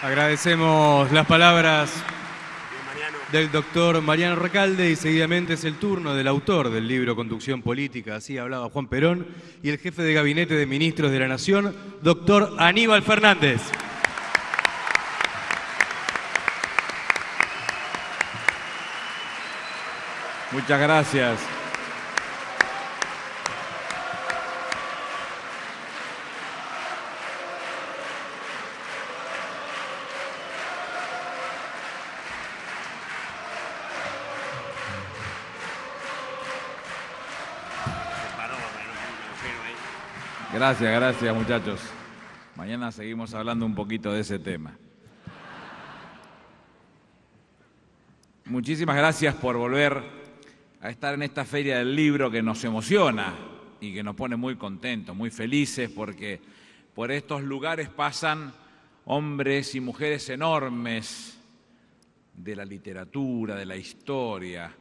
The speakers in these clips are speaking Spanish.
Agradecemos las palabras del doctor Mariano Recalde y seguidamente es el turno del autor del libro Conducción Política, así hablaba Juan Perón, y el jefe de Gabinete de Ministros de la Nación, doctor Aníbal Fernández. Muchas gracias. Gracias muchachos. Mañana seguimos hablando un poquito de ese tema. Muchísimas gracias por volver a estar en esta feria del libro que nos emociona y que nos pone muy contentos, muy felices, porque por estos lugares pasan hombres y mujeres enormes de la literatura, de la historia.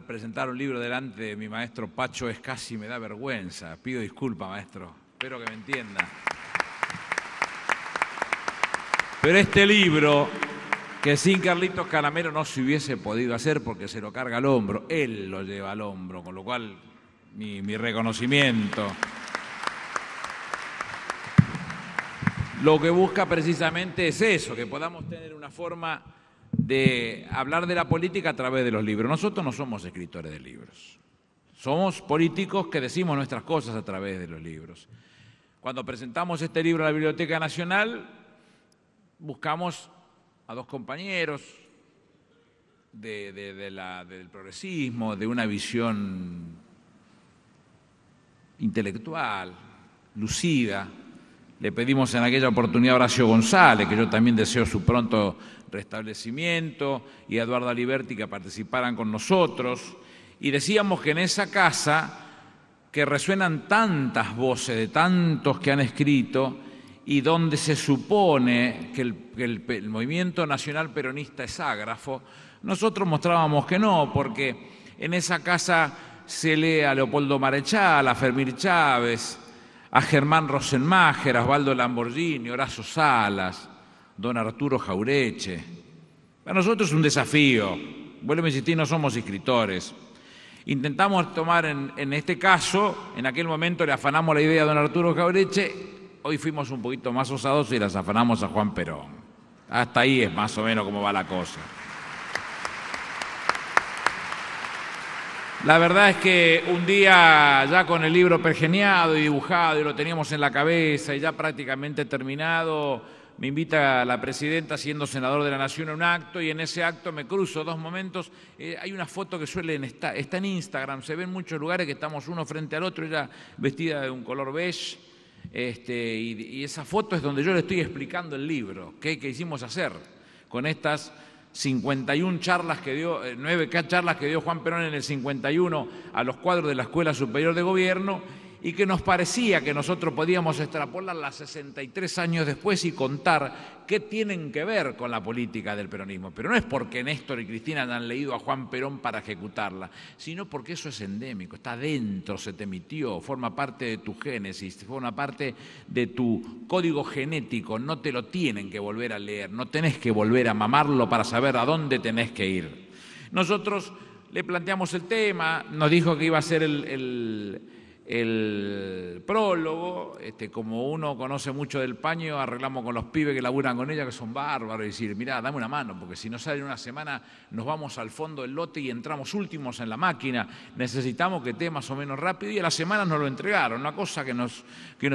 Presentar un libro delante de mi maestro Pacho es casi me da vergüenza. Pido disculpas, maestro. Espero que me entienda. Pero este libro, que sin Carlitos Calamero no se hubiese podido hacer porque se lo carga al hombro, él lo lleva al hombro, con lo cual mi reconocimiento. Lo que busca precisamente es eso, que podamos tener una forma de hablar de la política a través de los libros. Nosotros no somos escritores de libros, somos políticos que decimos nuestras cosas a través de los libros. Cuando presentamos este libro a la Biblioteca Nacional, buscamos a dos compañeros del progresismo, de una visión intelectual, lucida. Le pedimos en aquella oportunidad a Horacio González, que yo también deseo su pronto restablecimiento, y a Eduardo Aliberti que participaran con nosotros, y decíamos que en esa casa, que resuenan tantas voces de tantos que han escrito, y donde se supone que el movimiento nacional peronista es ágrafo, nosotros mostrábamos que no, porque en esa casa se lee a Leopoldo Marechal, a Fermín Chávez, a Germán Rosenmacher, a Osvaldo Lamborghini, Horacio Salas, don Arturo Jaureche. Para nosotros es un desafío. Vuelvo a insistir, no somos escritores. Intentamos tomar en este caso, en aquel momento le afanamos la idea a don Arturo Jaureche, hoy fuimos un poquito más osados y las afanamos a Juan Perón. Hasta ahí es más o menos cómo va la cosa. La verdad es que un día ya con el libro pergeñado y dibujado y lo teníamos en la cabeza y ya prácticamente terminado, me invita la presidenta, siendo senador de la Nación, a un acto, y en ese acto me cruzo dos momentos. Hay una foto que está en Instagram, se ve en muchos lugares que estamos uno frente al otro, ella vestida de un color beige, y esa foto es donde yo le estoy explicando el libro, qué quisimos hacer con estas 51 charlas que dio, 9 charlas que dio Juan Perón en el 51 a los cuadros de la Escuela Superior de Gobierno, y que nos parecía que nosotros podíamos extrapolarlas 63 años después y contar qué tienen que ver con la política del peronismo. Pero no es porque Néstor y Cristina han leído a Juan Perón para ejecutarla, sino porque eso es endémico, está dentro, se te emitió, forma parte de tu génesis, forma parte de tu código genético, no te lo tienen que volver a leer, no tenés que volver a mamarlo para saber a dónde tenés que ir. Nosotros le planteamos el tema, nos dijo que iba a ser el prólogo, como uno conoce mucho del paño, arreglamos con los pibes que laburan con ella, que son bárbaros, y decir, mirá, dame una mano, porque si no sale en una semana nos vamos al fondo del lote y entramos últimos en la máquina, necesitamos que esté más o menos rápido, y a la semana nos lo entregaron, una cosa que nos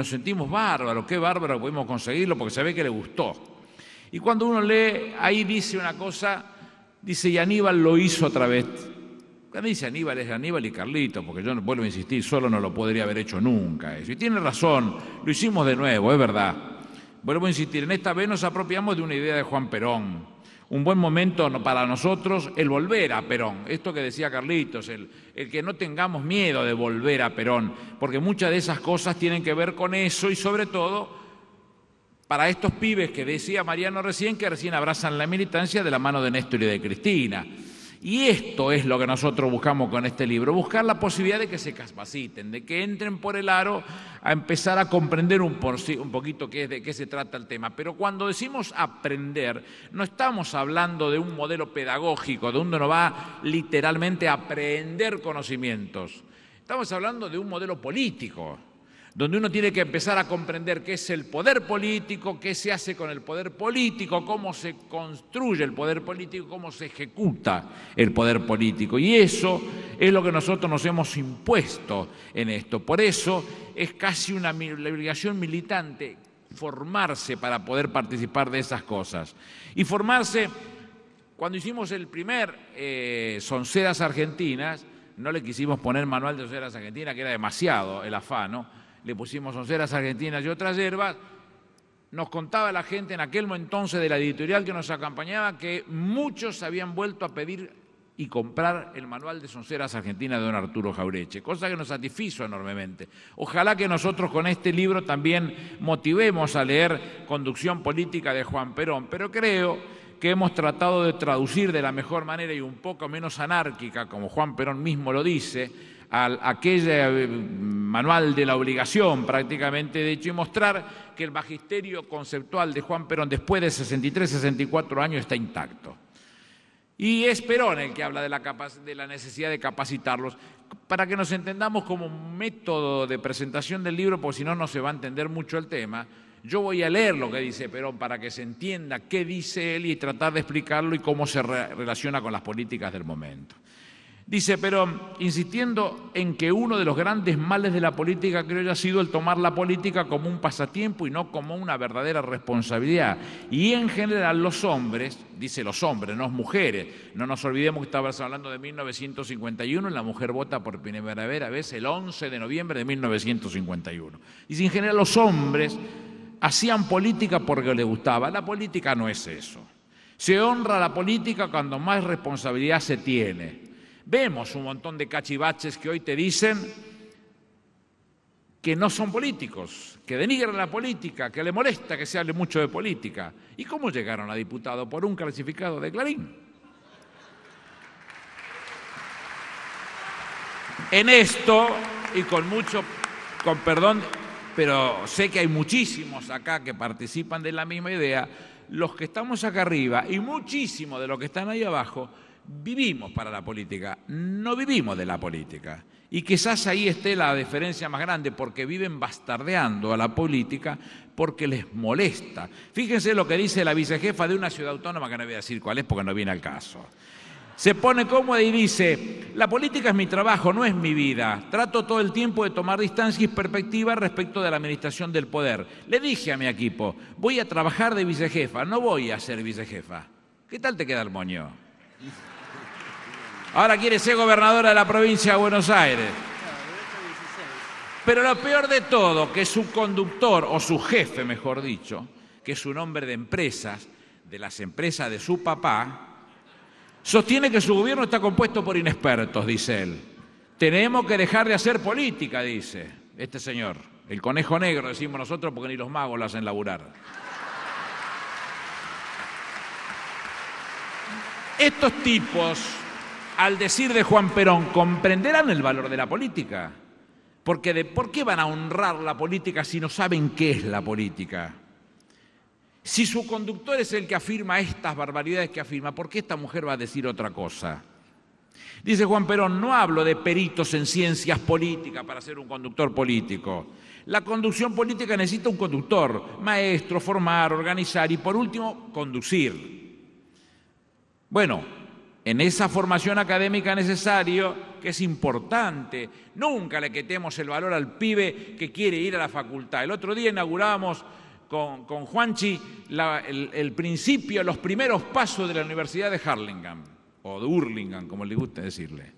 sentimos bárbaros, qué bárbaro que pudimos conseguirlo, porque se ve que le gustó. Y cuando uno lee, ahí dice una cosa, dice, y Aníbal lo hizo otra vez. Cuando dice Aníbal es Aníbal y Carlito, porque yo vuelvo a insistir, solo no lo podría haber hecho nunca eso. Y tiene razón, lo hicimos de nuevo, es verdad. Vuelvo a insistir, en esta vez nos apropiamos de una idea de Juan Perón. Un buen momento para nosotros el volver a Perón. Esto que decía Carlitos, el que no tengamos miedo de volver a Perón, porque muchas de esas cosas tienen que ver con eso, y sobre todo para estos pibes que decía Mariano recién, que recién abrazan la militancia de la mano de Néstor y de Cristina. Y esto es lo que nosotros buscamos con este libro, buscar la posibilidad de que se capaciten, de que entren por el aro a empezar a comprender un poquito de qué se trata el tema. Pero cuando decimos aprender, no estamos hablando de un modelo pedagógico, de donde uno va literalmente a aprender conocimientos. Estamos hablando de un modelo político, donde uno tiene que empezar a comprender qué es el poder político, qué se hace con el poder político, cómo se construye el poder político, cómo se ejecuta el poder político. Y eso es lo que nosotros nos hemos impuesto en esto. Por eso es casi una obligación militante formarse para poder participar de esas cosas. Y formarse, cuando hicimos el primer Sonceras Argentinas, no le quisimos poner manual de Sonceras Argentinas, que era demasiado el afano. Le pusimos Sonceras Argentinas y otras hierbas. Nos contaba la gente en aquel entonces de la editorial que nos acompañaba que muchos habían vuelto a pedir y comprar el manual de Sonceras Argentinas de don Arturo Jaureche, cosa que nos satisfizo enormemente. Ojalá que nosotros con este libro también motivemos a leer Conducción Política de Juan Perón, pero creo que hemos tratado de traducir de la mejor manera y un poco menos anárquica, como Juan Perón mismo lo dice, aquel manual de la obligación prácticamente, de hecho, y mostrar que el magisterio conceptual de Juan Perón después de 63, 64 años está intacto. Y es Perón el que habla de la necesidad de capacitarlos, para que nos entendamos como un método de presentación del libro, porque si no, no se va a entender mucho el tema. Yo voy a leer lo que dice Perón para que se entienda qué dice él y tratar de explicarlo y cómo se relaciona con las políticas del momento. Dice Perón, insistiendo en que uno de los grandes males de la política criolla ha sido el tomar la política como un pasatiempo y no como una verdadera responsabilidad. Y en general los hombres, dice los hombres, no las mujeres, no nos olvidemos que estábamos hablando de 1951 y la mujer vota por primera vez el 11 de noviembre de 1951. Dice, en general los hombres hacían política porque les gustaba. La política no es eso. Se honra la política cuando más responsabilidad se tiene. Vemos un montón de cachivaches que hoy te dicen que no son políticos, que denigran la política, que le molesta que se hable mucho de política. ¿Y cómo llegaron a diputado? Por un clasificado de Clarín. En esto, y con perdón, pero sé que hay muchísimos acá que participan de la misma idea, los que estamos acá arriba y muchísimos de los que están ahí abajo, vivimos para la política, no vivimos de la política. Y quizás ahí esté la diferencia más grande, porque viven bastardeando a la política porque les molesta. Fíjense lo que dice la vicejefa de una ciudad autónoma, que no voy a decir cuál es porque no viene al caso. Se pone cómoda y dice, la política es mi trabajo, no es mi vida. Trato todo el tiempo de tomar distancia y perspectiva respecto de la administración del poder. Le dije a mi equipo, voy a trabajar de vicejefa, no voy a ser vicejefa. ¿Qué tal te queda el moño? Ahora quiere ser gobernadora de la provincia de Buenos Aires. Pero lo peor de todo, que su conductor, o su jefe, mejor dicho, que es un hombre de empresas, de las empresas de su papá, sostiene que su gobierno está compuesto por inexpertos, dice él. Tenemos que dejar de hacer política, dice este señor. El conejo negro, decimos nosotros, porque ni los magos lo hacen laburar. Estos tipos, al decir de Juan Perón, comprenderán el valor de la política. Porque ¿por qué van a honrar la política si no saben qué es la política? Si su conductor es el que afirma estas barbaridades que afirma, ¿por qué esta mujer va a decir otra cosa? Dice Juan Perón, no hablo de peritos en ciencias políticas para ser un conductor político. La conducción política necesita un conductor, maestro, formar, organizar y, por último, conducir. Bueno, en esa formación académica necesaria, que es importante, nunca le quitemos el valor al pibe que quiere ir a la facultad. El otro día inaugurábamos con Juanchi el principio, los primeros pasos de la Universidad de Harlingham, o de Hurlingham, como le gusta decirle.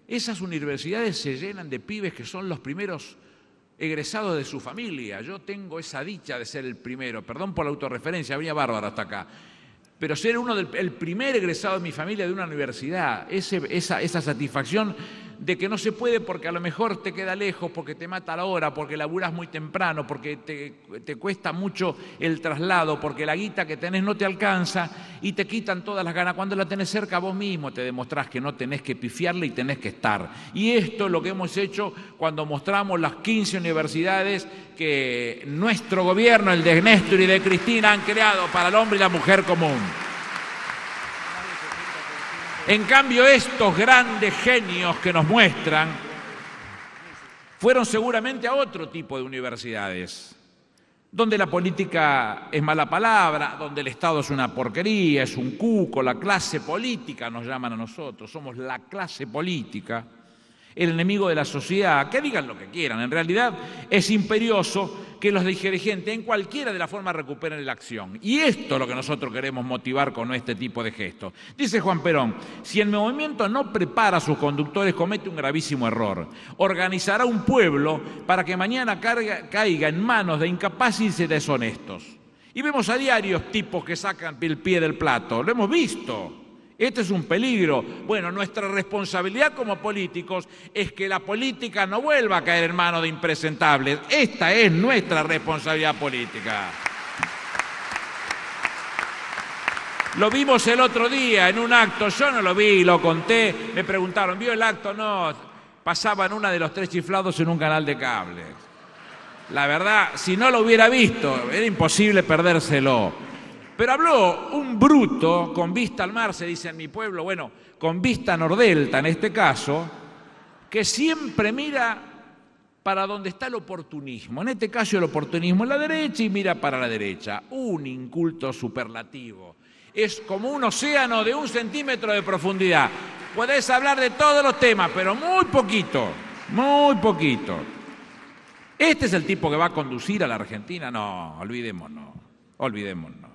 Esas universidades se llenan de pibes que son los primeros egresados de su familia. Yo tengo esa dicha de ser el primero, perdón por la autorreferencia, venía bárbaro hasta acá. Pero ser el primer egresado de mi familia de una universidad, esa satisfacción de que no se puede porque a lo mejor te queda lejos, porque te mata la hora, porque laburás muy temprano, porque te cuesta mucho el traslado, porque la guita que tenés no te alcanza y te quitan todas las ganas. Cuando la tenés cerca, vos mismo te demostrás que no tenés que pifiarle y tenés que estar. Y esto es lo que hemos hecho cuando mostramos las 15 universidades que nuestro gobierno, el de Néstor y de Cristina, han creado para el hombre y la mujer común. En cambio, estos grandes genios que nos muestran fueron seguramente a otro tipo de universidades, donde la política es mala palabra, donde el Estado es una porquería, es un cuco, la clase política nos llaman a nosotros, somos la clase política, el enemigo de la sociedad, que digan lo que quieran. En realidad es imperioso que los dirigentes en cualquiera de las formas recuperen la acción. Y esto es lo que nosotros queremos motivar con este tipo de gestos. Dice Juan Perón, si el movimiento no prepara a sus conductores, comete un gravísimo error. Organizará un pueblo para que mañana caiga en manos de incapaces y deshonestos. Y vemos a diario tipos que sacan el pie del plato, lo hemos visto. Este es un peligro. Bueno, nuestra responsabilidad como políticos es que la política no vuelva a caer en manos de impresentables. Esta es nuestra responsabilidad política. Lo vimos el otro día en un acto, yo no lo vi, lo conté, me preguntaron, ¿vio el acto? No, pasaban una de los tres chiflados en un canal de cable. La verdad, si no lo hubiera visto, era imposible perdérselo. Pero habló un bruto con vista al mar, se dice en mi pueblo, bueno, con vista nordelta en este caso, que siempre mira para donde está el oportunismo. En este caso el oportunismo es la derecha y mira para la derecha. Un inculto superlativo. Es como un océano de 1 centímetro de profundidad. Podés hablar de todos los temas, pero muy poquito, muy poquito. ¿Este es el tipo que va a conducir a la Argentina? No, olvidémonos, olvidémonos.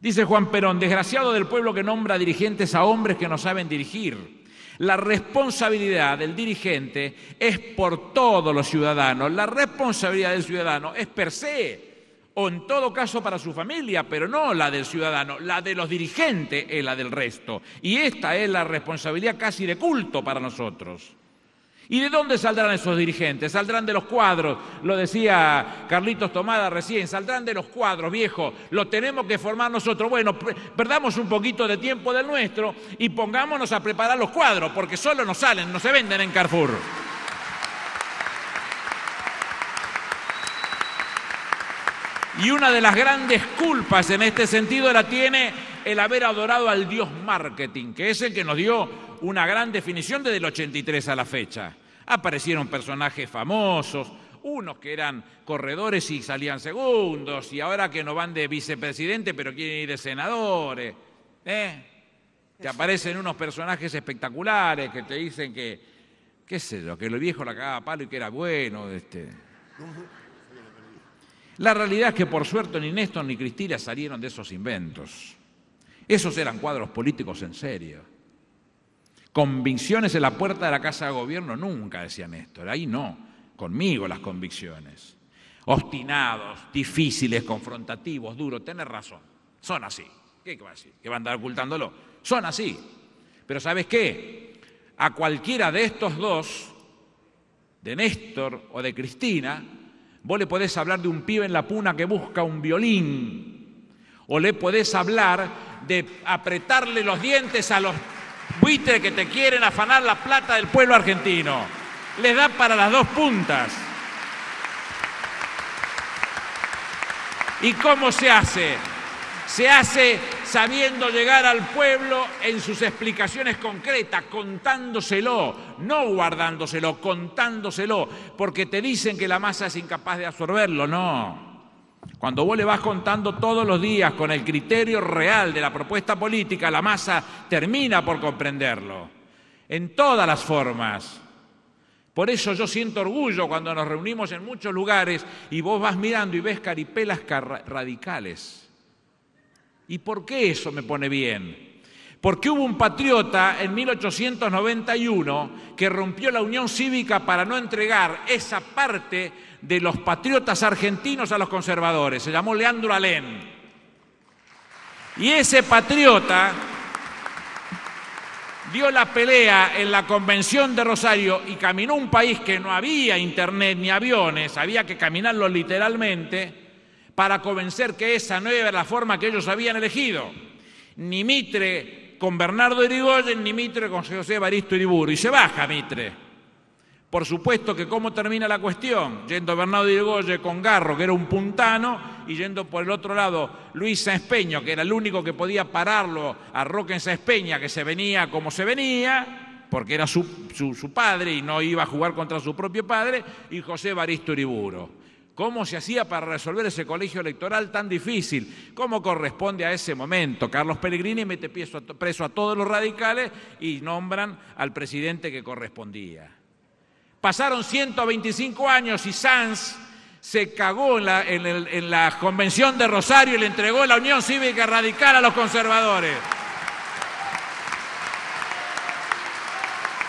Dice Juan Perón, desgraciado del pueblo que nombra dirigentes a hombres que no saben dirigir. La responsabilidad del dirigente es por todos los ciudadanos. La responsabilidad del ciudadano es per se, o en todo caso para su familia, pero no la del ciudadano. La de los dirigentes es la del resto. Y esta es la responsabilidad casi de culto para nosotros. ¿Y de dónde saldrán esos dirigentes? Saldrán de los cuadros, lo decía Carlitos Tomada recién, saldrán de los cuadros, viejo, lo tenemos que formar nosotros. Bueno, perdamos un poquito de tiempo del nuestro y pongámonos a preparar los cuadros, porque solo no salen, no se venden en Carrefour. Y una de las grandes culpas en este sentido la tiene el haber adorado al dios marketing, que es el que nos dio una gran definición desde el 83 a la fecha. Aparecieron personajes famosos, unos que eran corredores y salían segundos, y ahora que no van de vicepresidente pero quieren ir de senadores. Te aparecen unos personajes espectaculares que te dicen que, qué sé yo, que el viejo la cagaba a palo y que era bueno. La realidad es que por suerte ni Néstor ni Cristina salieron de esos inventos. Esos eran cuadros políticos en serio. Convicciones en la puerta de la Casa de Gobierno nunca, decía Néstor. Ahí no, conmigo las convicciones. Obstinados, difíciles, confrontativos, duros, tenés razón. Son así. ¿Qué va a decir? ¿Que van a andar ocultándolo? Son así. Pero ¿sabes qué? A cualquiera de estos dos, de Néstor o de Cristina, vos le podés hablar de un pibe en la puna que busca un violín, o le podés hablar de apretarle los dientes a los buitres que te quieren afanar la plata del pueblo argentino. Les da para las dos puntas. ¿Y cómo se hace? Se hace sabiendo llegar al pueblo en sus explicaciones concretas, contándoselo, no guardándoselo, contándoselo, porque te dicen que la masa es incapaz de absorberlo, no. Cuando vos le vas contando todos los días con el criterio real de la propuesta política, la masa termina por comprenderlo, en todas las formas. Por eso yo siento orgullo cuando nos reunimos en muchos lugares y vos vas mirando y ves caripelas radicales. ¿Y por qué eso me pone bien? Porque hubo un patriota en 1891 que rompió la unión cívica para no entregar esa parte de los patriotas argentinos a los conservadores. Se llamó Leandro Alem. Y ese patriota dio la pelea en la Convención de Rosario y caminó un país que no había internet ni aviones, había que caminarlo literalmente, para convencer que esa no era la forma que ellos habían elegido. Ni Mitre con Bernardo Irigoyen, ni Mitre con José Evaristo Iriburu. Y se baja Mitre. Por supuesto que cómo termina la cuestión, yendo Bernardo Irigoyen con Garro, que era un puntano, y yendo por el otro lado Luis Sáenz Peña, que era el único que podía pararlo a Roque Sáenz Peña, que se venía como se venía, porque era su padre y no iba a jugar contra su propio padre, y José Evaristo Iriburu. ¿Cómo se hacía para resolver ese colegio electoral tan difícil? ¿Cómo corresponde a ese momento? Carlos Pellegrini mete preso a todos los radicales y nombran al presidente que correspondía. Pasaron 125 años y Sanz se cagó en la Convención de Rosario y le entregó la Unión Cívica Radical a los conservadores.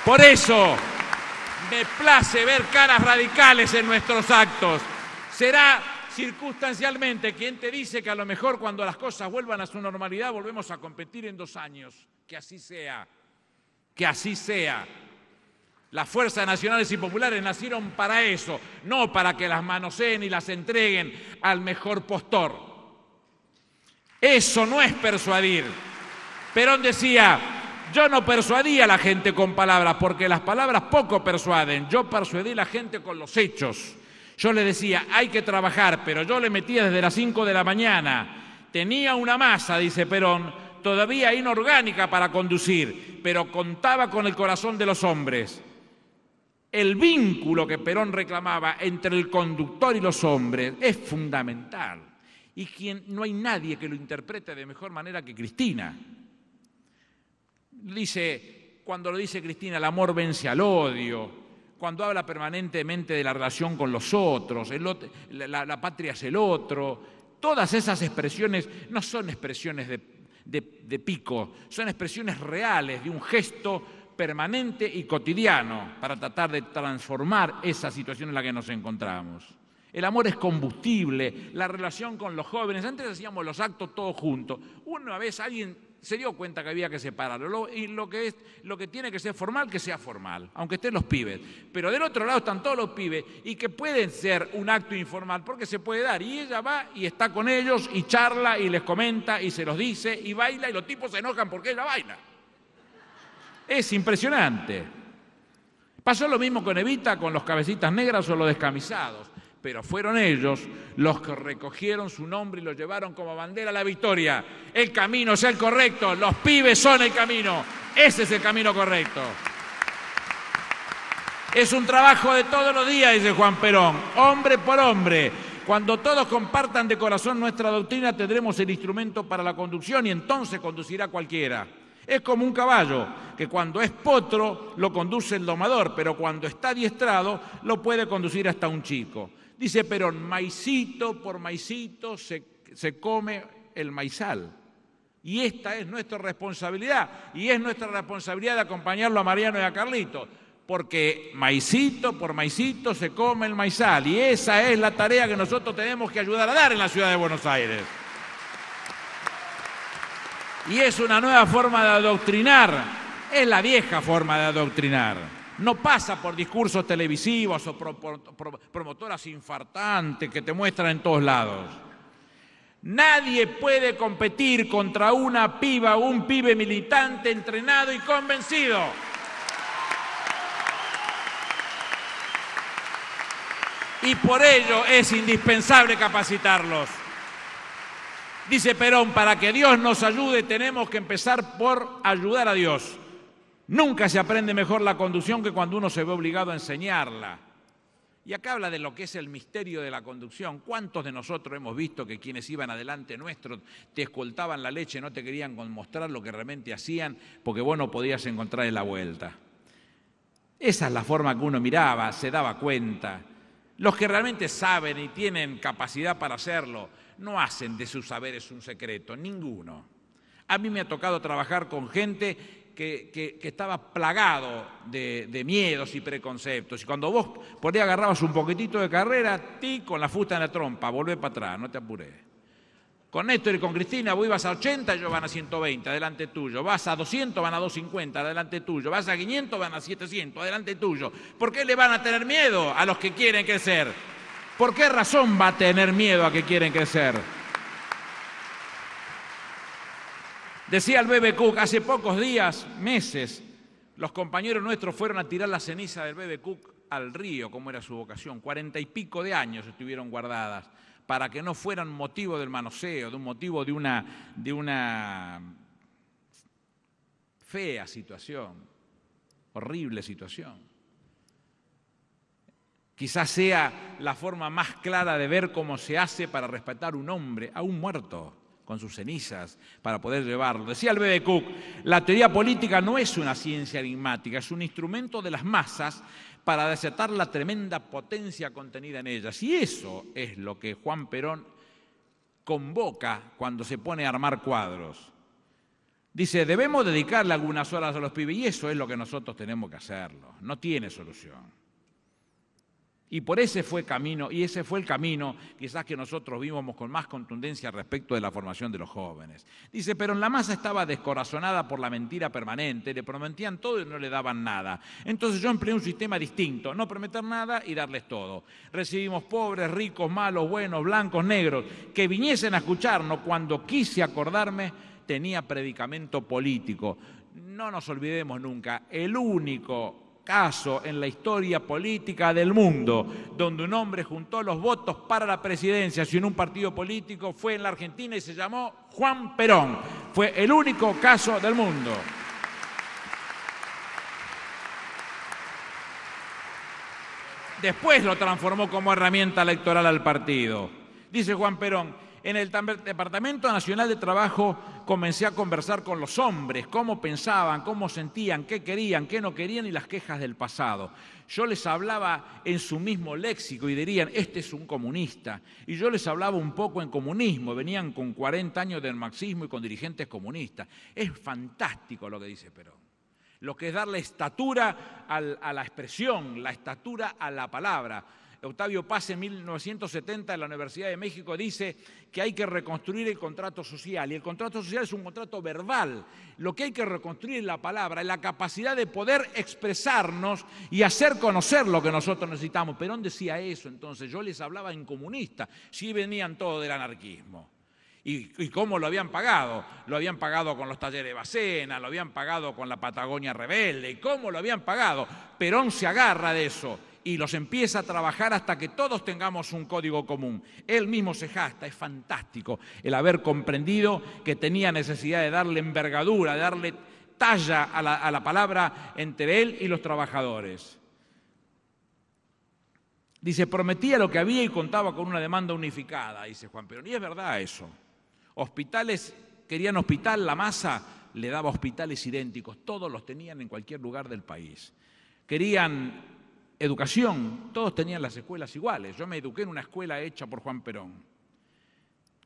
Por eso me place ver caras radicales en nuestros actos. Será circunstancialmente quien te dice que a lo mejor cuando las cosas vuelvan a su normalidad volvemos a competir en 2 años. Que así sea. Que así sea. Las fuerzas nacionales y populares nacieron para eso, no para que las manoseen y las entreguen al mejor postor. Eso no es persuadir. Perón decía, yo no persuadí a la gente con palabras, porque las palabras poco persuaden. Yo persuadí a la gente con los hechos. Yo le decía, hay que trabajar, pero yo le metía desde las 5 de la mañana. Tenía una masa, dice Perón, todavía inorgánica para conducir, pero contaba con el corazón de los hombres. El vínculo que Perón reclamaba entre el conductor y los hombres es fundamental. Y no hay nadie que lo interprete de mejor manera que Cristina. Cuando lo dice Cristina, el amor vence al odio. Cuando habla permanentemente de la relación con los otros, la patria es el otro, todas esas expresiones no son expresiones de pico, son expresiones reales de un gesto permanente y cotidiano para tratar de transformar esa situación en la que nos encontramos. El amor es combustible, la relación con los jóvenes. Antes hacíamos los actos todos juntos. Una vez alguien se dio cuenta que había que separarlo y lo que tiene que ser formal, que sea formal, aunque estén los pibes. Pero del otro lado están todos los pibes y que pueden ser un acto informal porque se puede dar. Y ella va y está con ellos y charla y les comenta y se los dice y baila y los tipos se enojan porque ella baila. Es impresionante. Pasó lo mismo con Evita, con los cabecitas negras o los descamisados. Pero fueron ellos los que recogieron su nombre y lo llevaron como bandera a la victoria. El camino es el correcto, los pibes son el camino. Ese es el camino correcto. Es un trabajo de todos los días, dice Juan Perón, hombre por hombre. Cuando todos compartan de corazón nuestra doctrina, tendremos el instrumento para la conducción y entonces conducirá cualquiera. Es como un caballo, que cuando es potro lo conduce el domador, pero cuando está adiestrado lo puede conducir hasta un chico. Dice Perón, maicito por maicito se come el maizal. Y esta es nuestra responsabilidad, y es nuestra responsabilidad de acompañarlo a Mariano y a Carlito, porque maicito por maicito se come el maizal, y esa es la tarea que nosotros tenemos que ayudar a dar en la ciudad de Buenos Aires. Y es una nueva forma de adoctrinar, es la vieja forma de adoctrinar. No pasa por discursos televisivos o promotoras infartantes que te muestran en todos lados. Nadie puede competir contra una piba o un pibe militante entrenado y convencido. Y por ello es indispensable capacitarlos. Dice Perón, para que Dios nos ayude tenemos que empezar por ayudar a Dios. Nunca se aprende mejor la conducción que cuando uno se ve obligado a enseñarla. Y acá habla de lo que es el misterio de la conducción. ¿Cuántos de nosotros hemos visto que quienes iban adelante nuestro te escoltaban la leche, no te querían mostrar lo que realmente hacían porque vos no podías encontrar la vuelta? Esa es la forma que uno miraba, se daba cuenta. Los que realmente saben y tienen capacidad para hacerlo, no hacen de sus saberes un secreto, ninguno. A mí me ha tocado trabajar con gente que estaba plagado de miedos y preconceptos. Y cuando vos por ahí agarrabas un poquitito de carrera, con la fusta en la trompa, volvé para atrás, no te apures. Con Néstor y con Cristina vos ibas a 80, ellos van a 120, adelante tuyo. Vas a 200, van a 250, adelante tuyo. Vas a 500, van a 700, adelante tuyo. ¿Por qué le van a tener miedo a los que quieren crecer? ¿Por qué razón va a tener miedo a que quieren crecer? Decía el Bebe Cook, hace pocos días, meses, los compañeros nuestros fueron a tirar la ceniza del Bebe Cook al río, como era su vocación. 40 y pico de años estuvieron guardadas, para que no fueran motivo del manoseo, de un motivo de una fea situación, horrible situación. Quizás sea la forma más clara de ver cómo se hace para respetar un hombre, a un muerto, con sus cenizas, para poder llevarlo. Decía el Bebe Cook, la teoría política no es una ciencia enigmática, es un instrumento de las masas para desatar la tremenda potencia contenida en ellas. Y eso es lo que Juan Perón convoca cuando se pone a armar cuadros. Dice, debemos dedicarle algunas horas a los pibes, y eso es lo que nosotros tenemos que hacerlo. No tiene solución. Y por ese fue el camino quizás que nosotros vimos con más contundencia respecto de la formación de los jóvenes. Dice, pero en la masa estaba descorazonada por la mentira permanente, le prometían todo y no le daban nada. Entonces yo empleé un sistema distinto, no prometer nada y darles todo. Recibimos pobres, ricos, malos, buenos, blancos, negros, que viniesen a escucharnos. Cuando quise acordarme, tenía predicamento político. No nos olvidemos nunca, el único caso en la historia política del mundo donde un hombre juntó los votos para la presidencia sin un partido político fue en la Argentina y se llamó Juan Perón. Fue el único caso del mundo. Después lo transformó como herramienta electoral al partido. Dice Juan Perón, en el Departamento Nacional de Trabajo comencé a conversar con los hombres, cómo pensaban, cómo sentían, qué querían, qué no querían y las quejas del pasado. Yo les hablaba en su mismo léxico y dirían, este es un comunista. Y yo les hablaba un poco en comunismo, venían con 40 años del marxismo y con dirigentes comunistas. Es fantástico lo que dice Perón. Lo que es darle estatura a la expresión, la estatura a la palabra. Octavio Paz en 1970 en la Universidad de México dice que hay que reconstruir el contrato social, y el contrato social es un contrato verbal. Lo que hay que reconstruir es la palabra, es la capacidad de poder expresarnos y hacer conocer lo que nosotros necesitamos. Perón decía eso, entonces yo les hablaba en comunista, sí venían todos del anarquismo. ¿Y cómo lo habían pagado? Lo habían pagado con los talleres de Bacena, lo habían pagado con la Patagonia Rebelde, ¿y cómo lo habían pagado? Perón se agarra de eso y los empieza a trabajar hasta que todos tengamos un código común. Él mismo se jacta, es fantástico el haber comprendido que tenía necesidad de darle envergadura, de darle talla a la palabra entre él y los trabajadores. Dice, prometía lo que había y contaba con una demanda unificada, dice Juan Perón. Y es verdad eso. Hospitales, querían hospital, la masa le daba hospitales idénticos, todos los tenían en cualquier lugar del país. Querían educación, todos tenían las escuelas iguales. Yo me eduqué en una escuela hecha por Juan Perón.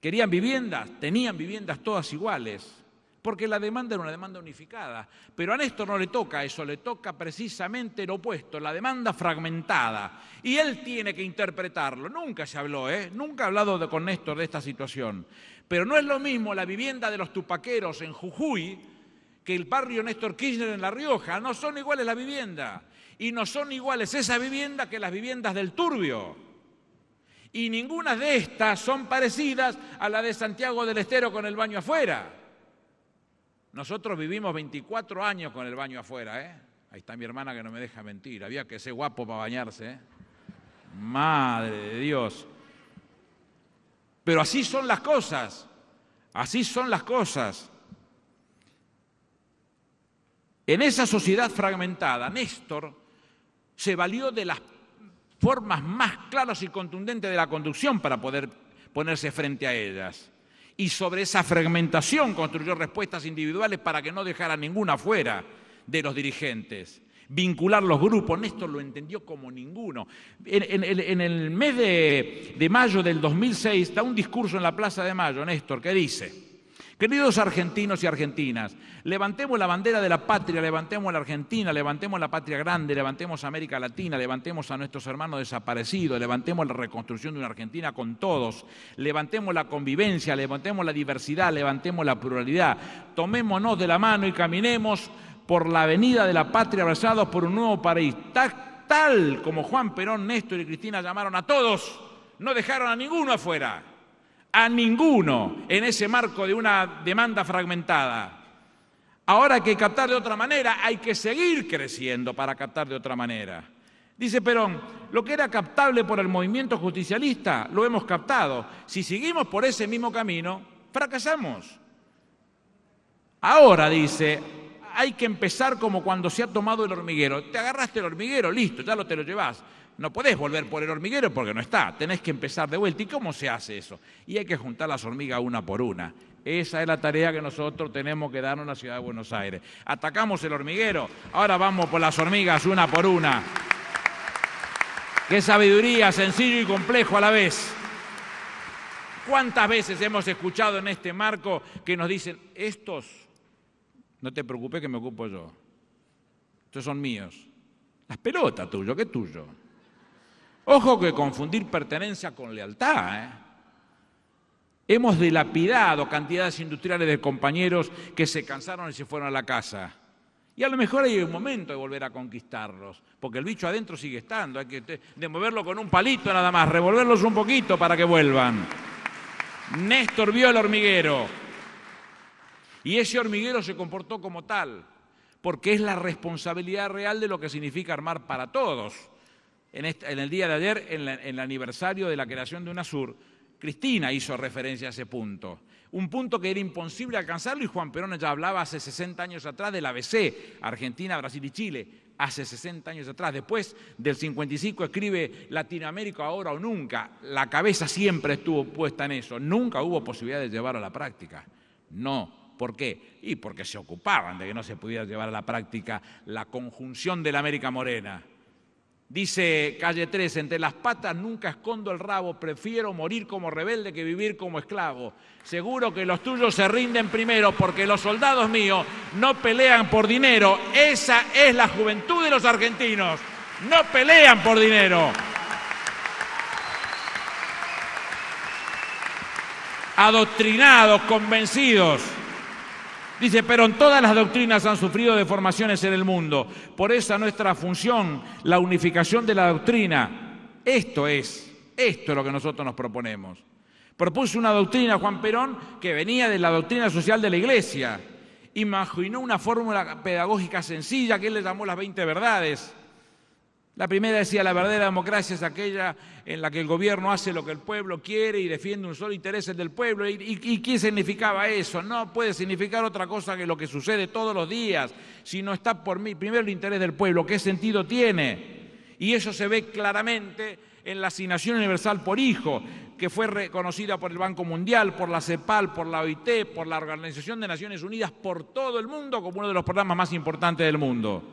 Querían viviendas, tenían viviendas todas iguales, porque la demanda era una demanda unificada. Pero a Néstor no le toca eso, le toca precisamente lo opuesto, la demanda fragmentada. Y él tiene que interpretarlo. Nunca se habló, nunca he hablado con Néstor de esta situación. Pero no es lo mismo la vivienda de los tupaqueros en Jujuy que el barrio Néstor Kirchner en La Rioja. No son iguales la vivienda. Y no son iguales esa vivienda que las viviendas del Turbio. Y ninguna de estas son parecidas a la de Santiago del Estero con el baño afuera. Nosotros vivimos 24 años con el baño afuera, Ahí está mi hermana que no me deja mentir. Había que ser guapo para bañarse, Madre de Dios. Pero así son las cosas. Así son las cosas. En esa sociedad fragmentada, Néstor se valió de las formas más claras y contundentes de la conducción para poder ponerse frente a ellas. Y sobre esa fragmentación construyó respuestas individuales para que no dejara ninguna fuera de los dirigentes. Vincular los grupos, Néstor lo entendió como ninguno. En el mes de mayo del 2006 da un discurso en la Plaza de Mayo, Néstor, que dice Queridos argentinos y argentinas, levantemos la bandera de la patria, levantemos la Argentina, levantemos la patria grande, levantemos América Latina, levantemos a nuestros hermanos desaparecidos, levantemos la reconstrucción de una Argentina con todos, levantemos la convivencia, levantemos la diversidad, levantemos la pluralidad, tomémonos de la mano y caminemos por la avenida de la patria abrazados por un nuevo país, tal como Juan Perón, Néstor y Cristina llamaron a todos, no dejaron a ninguno afuera. A ninguno en ese marco de una demanda fragmentada. Ahora hay que captar de otra manera, hay que seguir creciendo para captar de otra manera. Dice Perón, lo que era captable por el movimiento justicialista, lo hemos captado. Si seguimos por ese mismo camino, fracasamos. Ahora, dice, hay que empezar como cuando se ha tomado el hormiguero. Te agarraste el hormiguero, listo, ya te lo llevas. No podés volver por el hormiguero porque no está, tenés que empezar de vuelta. ¿Y cómo se hace eso? Y hay que juntar las hormigas una por una. Esa es la tarea que nosotros tenemos que darnos en la ciudad de Buenos Aires. Atacamos el hormiguero, ahora vamos por las hormigas una por una. Qué sabiduría, sencillo y complejo a la vez. ¿Cuántas veces hemos escuchado en este marco que nos dicen, estos, no te preocupes que me ocupo yo, estos son míos? Las pelotas tuyo, ¿qué es tuyo? Ojo que confundir pertenencia con lealtad, ¿eh? Hemos dilapidado cantidades industriales de compañeros que se cansaron y se fueron a la casa. Y a lo mejor hay un momento de volver a conquistarlos, porque el bicho adentro sigue estando, hay que moverlo con un palito nada más, revolverlos un poquito para que vuelvan. Néstor vio el hormiguero y ese hormiguero se comportó como tal, porque es la responsabilidad real de lo que significa armar para todos. En el día de ayer, en el aniversario de la creación de UNASUR, Cristina hizo referencia a ese punto. Un punto que era imposible alcanzarlo y Juan Perón ya hablaba hace 60 años atrás del ABC, Argentina, Brasil y Chile, hace 60 años atrás. Después del 55 escribe Latinoamérica ahora o nunca. La cabeza siempre estuvo puesta en eso. Nunca hubo posibilidad de llevarlo a la práctica. No. ¿Por qué? Y porque se ocupaban de que no se pudiera llevar a la práctica la conjunción de la América Morena. Dice Calle 3, entre las patas nunca escondo el rabo, prefiero morir como rebelde que vivir como esclavo. Seguro que los tuyos se rinden primero porque los soldados míos no pelean por dinero. Esa es la juventud de los argentinos. No pelean por dinero. Adoctrinados, convencidos. Dice Perón, todas las doctrinas han sufrido deformaciones en el mundo. Por esa nuestra función, la unificación de la doctrina. Esto es lo que nosotros nos proponemos. Propuso una doctrina, Juan Perón, que venía de la doctrina social de la Iglesia. Imaginó una fórmula pedagógica sencilla que él le llamó las 20 verdades. La primera decía, la verdadera democracia es aquella en la que el gobierno hace lo que el pueblo quiere y defiende un solo interés, el del pueblo. ¿Y qué significaba eso? No puede significar otra cosa que lo que sucede todos los días. Si no está por mí, primero el interés del pueblo, ¿qué sentido tiene? Y eso se ve claramente en la asignación universal por hijo, que fue reconocida por el Banco Mundial, por la CEPAL, por la OIT, por la Organización de Naciones Unidas, por todo el mundo como uno de los programas más importantes del mundo.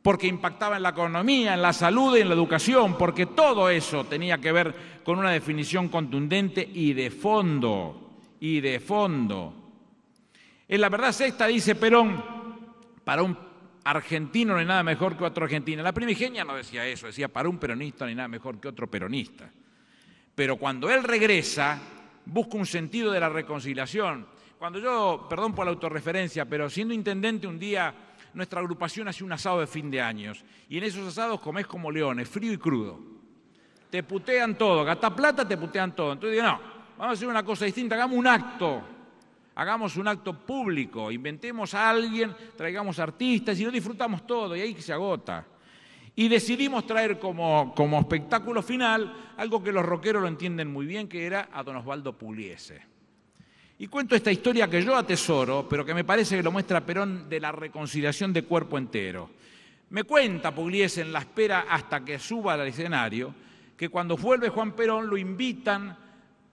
Porque impactaba en la economía, en la salud y en la educación, porque todo eso tenía que ver con una definición contundente y de fondo, En la verdad sexta, dice Perón, para un argentino no hay nada mejor que otro argentino. La primigenia no decía eso, decía para un peronista no hay nada mejor que otro peronista. Pero cuando él regresa, busca un sentido de la reconciliación. Cuando yo, perdón por la autorreferencia, pero siendo intendente un día, nuestra agrupación hace un asado de fin de años y en esos asados comés como leones, frío y crudo. Te putean todo, gastás plata, te putean todo. Entonces digo, no, vamos a hacer una cosa distinta, hagamos un acto público, inventemos a alguien, traigamos artistas y lo disfrutamos todo y ahí se agota. Y decidimos traer como espectáculo final algo que los rockeros lo entienden muy bien, que era a don Osvaldo Pugliese. Y cuento esta historia que yo atesoro, pero que me parece que lo muestra Perón, de la reconciliación de cuerpo entero. Me cuenta Pugliese en la espera hasta que suba al escenario, que cuando vuelve Juan Perón lo invitan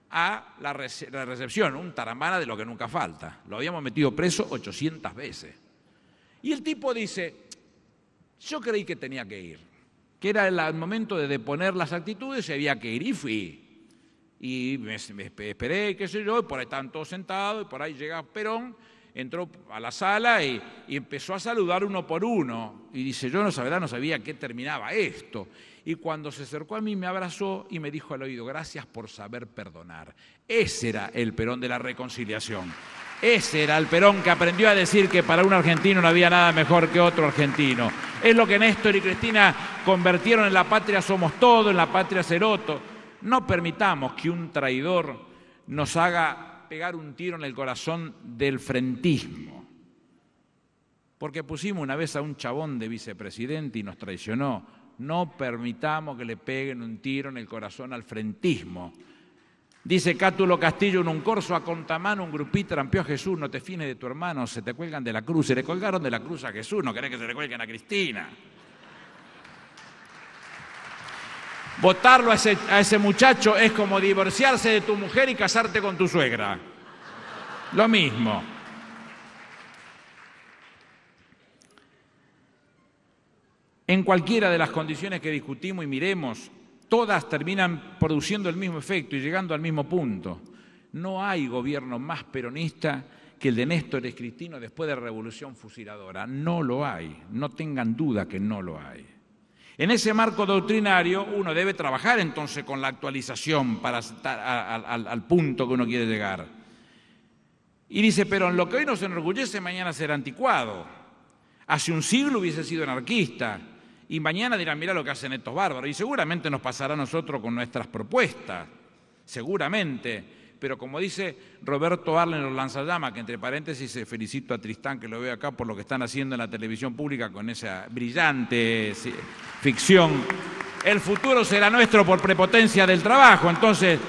a la recepción, un tarambana de lo que nunca falta. Lo habíamos metido preso 800 veces. Y el tipo dice, yo creí que tenía que ir, que era el momento de deponer las actitudes y había que ir, y fui. Y me esperé, qué sé yo, y por ahí estaban todos sentados, y por ahí llega Perón, entró a la sala y empezó a saludar uno por uno. Y dice, yo no sabía qué terminaba esto. Y cuando se acercó a mí me abrazó y me dijo al oído, gracias por saber perdonar. Ese era el Perón de la reconciliación. Ese era el Perón que aprendió a decir que para un argentino no había nada mejor que otro argentino. Es lo que Néstor y Cristina convirtieron en la patria somos todos, en la patria Ceroto. No permitamos que un traidor nos haga pegar un tiro en el corazón del frentismo. Porque pusimos una vez a un chabón de vicepresidente y nos traicionó. No permitamos que le peguen un tiro en el corazón al frentismo. Dice Cátulo Castillo en un corso a contamano, un grupito trampeó a Jesús, no te fines de tu hermano, se te cuelgan de la cruz. Se le colgaron de la cruz a Jesús, no querés que se le cuelguen a Cristina. Votarlo a ese muchacho es como divorciarse de tu mujer y casarte con tu suegra. Lo mismo. En cualquiera de las condiciones que discutimos y miremos, todas terminan produciendo el mismo efecto y llegando al mismo punto. No hay gobierno más peronista que el de Néstor y Cristina después de la Revolución Fusiladora. No lo hay. No tengan duda que no lo hay. En ese marco doctrinario uno debe trabajar entonces con la actualización para estar al punto que uno quiere llegar. Y dice Perón, lo que hoy nos enorgullece mañana será anticuado. Hace un siglo hubiese sido anarquista y mañana dirán, mira lo que hacen estos bárbaros. Y seguramente nos pasará a nosotros con nuestras propuestas, seguramente. Pero como dice Roberto Arlen, los lanzallamas, que entre paréntesis felicito a Tristán, que lo veo acá, por lo que están haciendo en la televisión pública con esa brillante ficción, el futuro será nuestro por prepotencia del trabajo. Entonces,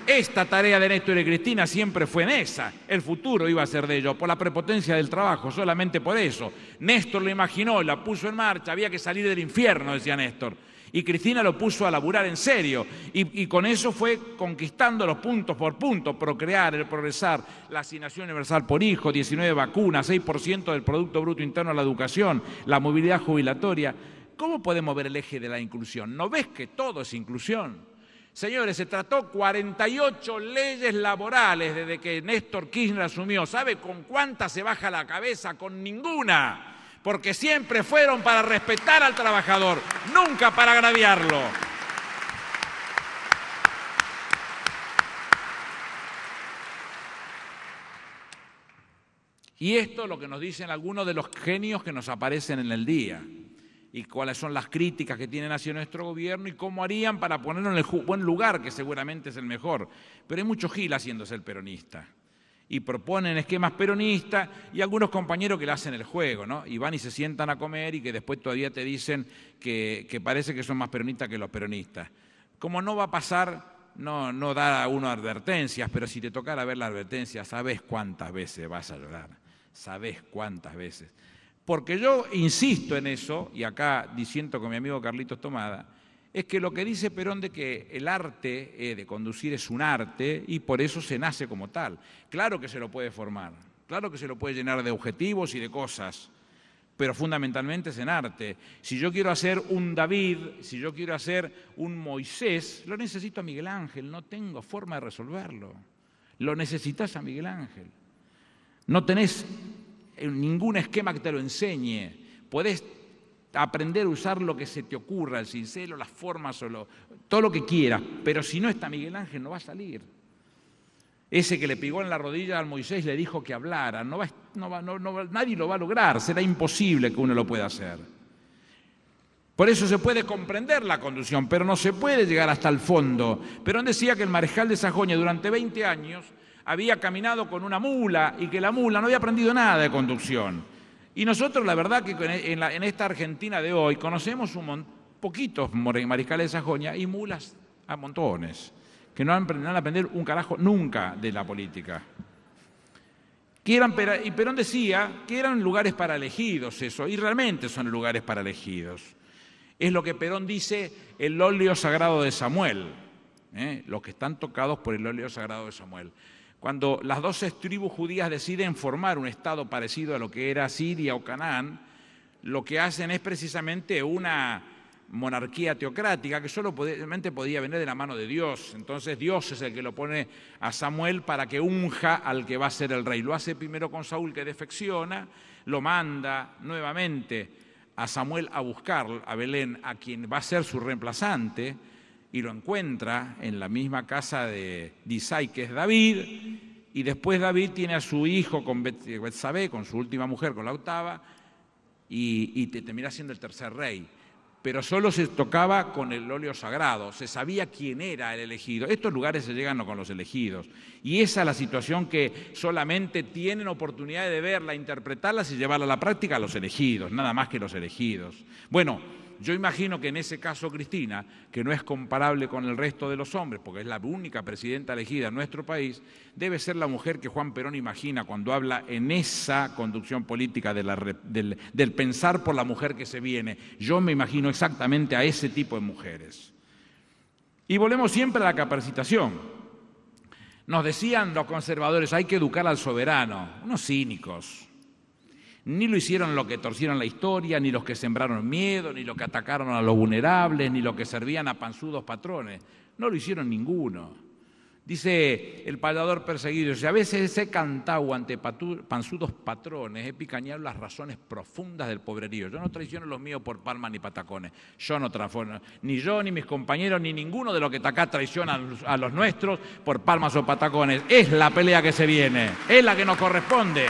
esta tarea de Néstor y Cristina siempre fue en esa. El futuro iba a ser de ellos, por la prepotencia del trabajo, solamente por eso. Néstor lo imaginó, la puso en marcha, había que salir del infierno, decía Néstor. Y Cristina lo puso a laburar en serio y con eso fue conquistando los puntos por punto, procrear, el progresar, la asignación universal por hijo, 19 vacunas, 6% del Producto Bruto Interno a la educación, la movilidad jubilatoria. ¿Cómo podemos ver el eje de la inclusión? ¿No ves que todo es inclusión? Señores, se trató 48 leyes laborales desde que Néstor Kirchner asumió. ¿Sabe con cuántas se baja la cabeza? Con ninguna. Porque siempre fueron para respetar al trabajador, nunca para agraviarlo. Y esto es lo que nos dicen algunos de los genios que nos aparecen en el día, y cuáles son las críticas que tienen hacia nuestro gobierno y cómo harían para ponerlo en el buen lugar, que seguramente es el mejor. Pero hay mucho gil haciéndose el peronista. Y proponen esquemas peronistas y algunos compañeros que le hacen el juego, ¿no? Y van y se sientan a comer y que después todavía te dicen que parece que son más peronistas que los peronistas. Como no va a pasar, no da a uno advertencias, pero si te tocara ver la advertencia, sabes cuántas veces vas a llorar, sabes cuántas veces. Porque yo insisto en eso, y acá disiento con mi amigo Carlitos Tomada, es que lo que dice Perón de que el arte de conducir es un arte y por eso se nace como tal. Claro que se lo puede formar, claro que se lo puede llenar de objetivos y de cosas, pero fundamentalmente es en arte. Si yo quiero hacer un David, si yo quiero hacer un Moisés, lo necesito a Miguel Ángel, no tengo forma de resolverlo. Lo necesitas a Miguel Ángel. No tenés ningún esquema que te lo enseñe, podés aprender a usar lo que se te ocurra, el cincelo, las formas, todo lo que quieras, pero si no está Miguel Ángel no va a salir. Ese que le pegó en la rodilla al Moisés le dijo que hablara, nadie lo va a lograr, será imposible que uno lo pueda hacer. Por eso se puede comprender la conducción, pero no se puede llegar hasta el fondo. Perón decía que el mariscal de Sajonia durante 20 años había caminado con una mula y que la mula no había aprendido nada de conducción. Y nosotros, la verdad, que en esta Argentina de hoy conocemos poquitos mariscales de Sajonia y mulas a montones, que no van a aprender un carajo nunca de la política. Y Perón decía que eran lugares para elegidos eso, y realmente son lugares para elegidos. Es lo que Perón dice el óleo sagrado de Samuel, los que están tocados por el óleo sagrado de Samuel. Cuando las 12 tribus judías deciden formar un estado parecido a lo que era Siria o Canaán, lo que hacen es precisamente una monarquía teocrática que solamente podía venir de la mano de Dios. Entonces Dios es el que lo pone a Samuel para que unja al que va a ser el rey. Lo hace primero con Saúl, que defecciona, lo manda nuevamente a Samuel a buscar a Belén, a quien va a ser su reemplazante, y lo encuentra en la misma casa de Isaí, que es David, y después David tiene a su hijo con Betsabé, con su última mujer, con la octava, y termina siendo el tercer rey. Pero solo se tocaba con el óleo sagrado, se sabía quién era el elegido. Estos lugares se llegan con los elegidos. Y esa es la situación que solamente tienen oportunidad de verla, interpretarla y llevarla a la práctica los elegidos, nada más que los elegidos. Bueno, yo imagino que en ese caso Cristina, que no es comparable con el resto de los hombres, porque es la única presidenta elegida en nuestro país, debe ser la mujer que Juan Perón imagina cuando habla en esa conducción política del pensar por la mujer que se viene. Yo me imagino exactamente a ese tipo de mujeres. Y volvemos siempre a la capacitación. Nos decían los conservadores, hay que educar al soberano, unos cínicos. Ni lo hicieron los que torcieron la historia, ni los que sembraron miedo, ni los que atacaron a los vulnerables, ni los que servían a panzudos patrones. No lo hicieron ninguno. Dice el payador perseguido, si a veces he cantado ante panzudos patrones, he picañado las razones profundas del pobrerío. Yo no traiciono los míos por palmas ni patacones. Yo no transformo, ni yo, ni mis compañeros, ni ninguno de los que está acá traicionan a los nuestros por palmas o patacones. Es la pelea que se viene, es la que nos corresponde.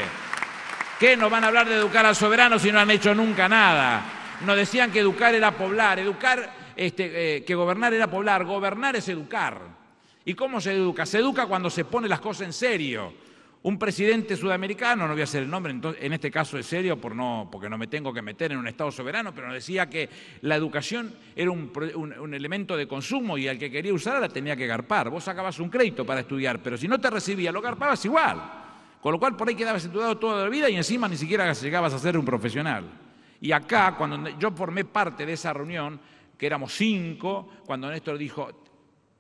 ¿Qué nos van a hablar de educar al soberano si no han hecho nunca nada? Nos decían que educar era poblar, que gobernar era poblar, gobernar es educar. ¿Y cómo se educa? Se educa cuando se pone las cosas en serio. Un presidente sudamericano, no voy a hacer el nombre, en este caso es serio porque no me tengo que meter en un Estado soberano, pero nos decía que la educación era un elemento de consumo y al que quería usarla la tenía que garpar. Vos sacabas un crédito para estudiar, pero si no te recibía, lo garpabas igual. Con lo cual por ahí quedabas estudiado toda la vida y encima ni siquiera llegabas a ser un profesional. Y acá, cuando yo formé parte de esa reunión, que éramos 5, cuando Néstor dijo,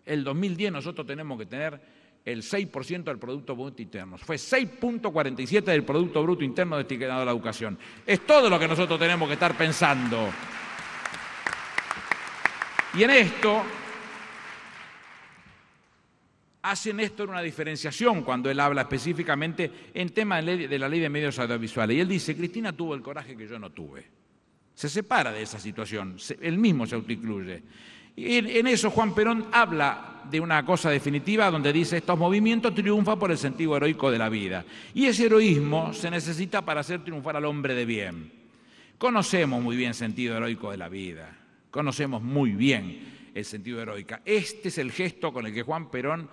el 2010 nosotros tenemos que tener el 6% del Producto Bruto Interno. Fue 6.47 del Producto Bruto Interno destinado a la educación. Es todo lo que nosotros tenemos que estar pensando. Y en esto hace Néstor una diferenciación cuando él habla específicamente en tema de la ley de medios audiovisuales. Y él dice, Cristina tuvo el coraje que yo no tuve. Se separa de esa situación, él mismo se autoincluye. Y en eso Juan Perón habla de una cosa definitiva donde dice, estos movimientos triunfan por el sentido heroico de la vida. Y ese heroísmo se necesita para hacer triunfar al hombre de bien. Conocemos muy bien el sentido heroico de la vida, conocemos muy bien el sentido heroico. Este es el gesto con el que Juan Perón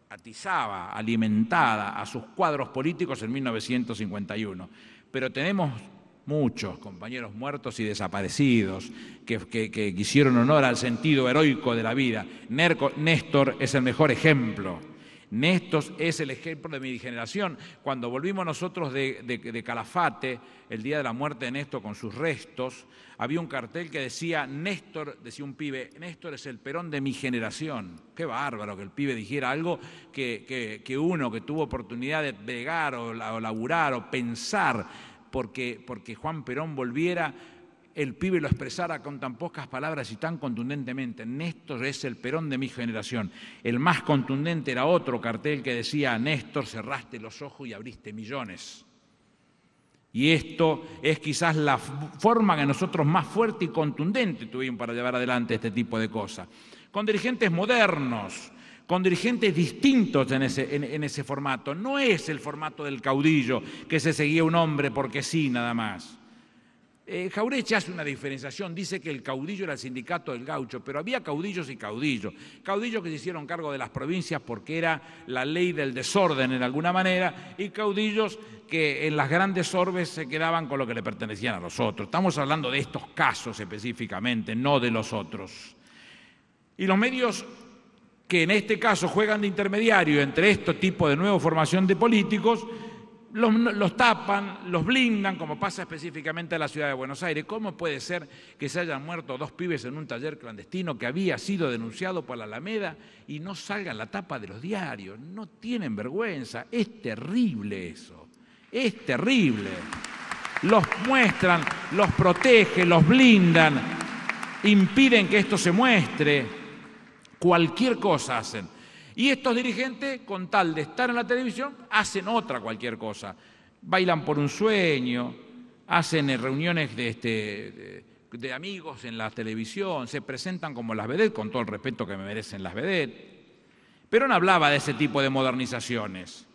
atizaba, alimentada a sus cuadros políticos en 1951. Pero tenemos muchos compañeros muertos y desaparecidos que hicieron honor al sentido heroico de la vida. Néstor es el mejor ejemplo. Néstor es el ejemplo de mi generación. Cuando volvimos nosotros de Calafate, el día de la muerte de Néstor con sus restos, había un cartel que decía, Néstor, decía un pibe, Néstor es el Perón de mi generación. Qué bárbaro que el pibe dijera algo que uno que tuvo oportunidad de bregar o laburar o pensar porque Juan Perón volviera, el pibe lo expresara con tan pocas palabras y tan contundentemente. Néstor es el Perón de mi generación. El más contundente era otro cartel que decía, Néstor, cerraste los ojos y abriste millones. Y esto es quizás la forma que nosotros más fuerte y contundente tuvimos para llevar adelante este tipo de cosas. Con dirigentes modernos, con dirigentes distintos en ese formato. No es el formato del caudillo, que se seguía un hombre porque sí, nada más. Jauretche hace una diferenciación, dice que el caudillo era el sindicato del gaucho, pero había caudillos y caudillos. Caudillos que se hicieron cargo de las provincias porque era la ley del desorden en alguna manera, y caudillos que en las grandes orbes se quedaban con lo que le pertenecían a los otros. Estamos hablando de estos casos específicamente, no de los otros. Y los medios que en este caso juegan de intermediario entre este tipo de nueva formación de políticos, los tapan, los blindan, como pasa específicamente en la ciudad de Buenos Aires. ¿Cómo puede ser que se hayan muerto 2 pibes en un taller clandestino que había sido denunciado por la Alameda y no salga en la tapa de los diarios? No tienen vergüenza. Es terrible eso. Es terrible. Los muestran, los protegen, los blindan. impiden que esto se muestre, cualquier cosa hacen. Y estos dirigentes, con tal de estar en la televisión, hacen otra cualquier cosa. Bailan por un sueño, hacen reuniones de amigos en la televisión, se presentan como las vedettes, con todo el respeto que me merecen las vedettes. Perón hablaba de ese tipo de modernizaciones.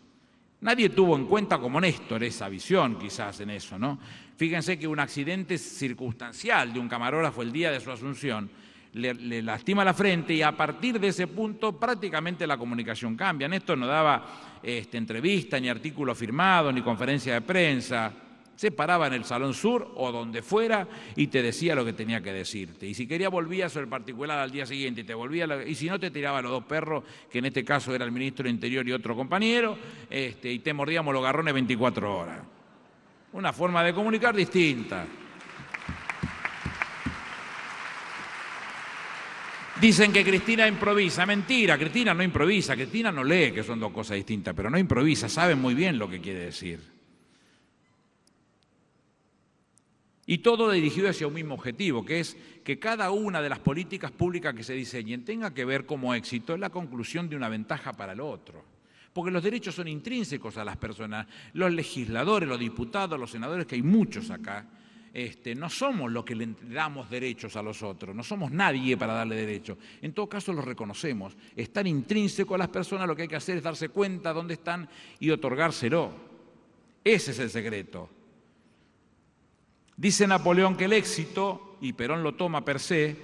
Nadie tuvo en cuenta como Néstor esa visión, quizás, en eso, ¿no? Fíjense que un accidente circunstancial de un camarógrafo el día de su asunción le lastima la frente y a partir de ese punto prácticamente la comunicación cambia. Néstor no daba entrevista, ni artículo firmado, ni conferencia de prensa. Se paraba en el Salón Sur o donde fuera y te decía lo que tenía que decirte. Y si quería volvía sobre el particular al día siguiente y si no te tiraba a los dos perros, que en este caso era el ministro de Interior y otro compañero, y te mordíamos los garrones 24 horas. Una forma de comunicar distinta. Dicen que Cristina improvisa. Mentira, Cristina no improvisa, Cristina no lee, que son dos cosas distintas, pero no improvisa, sabe muy bien lo que quiere decir. Y todo dirigido hacia un mismo objetivo, que es que cada una de las políticas públicas que se diseñen tenga que ver como éxito la conclusión de una ventaja para el otro. Porque los derechos son intrínsecos a las personas. Los legisladores, los diputados, los senadores, que hay muchos acá, no somos los que le damos derechos a los otros, no somos nadie para darle derechos. En todo caso los reconocemos. Es tan intrínseco a las personas, lo que hay que hacer es darse cuenta dónde están y otorgárselo. Ese es el secreto. Dice Napoleón que el éxito, y Perón lo toma per se,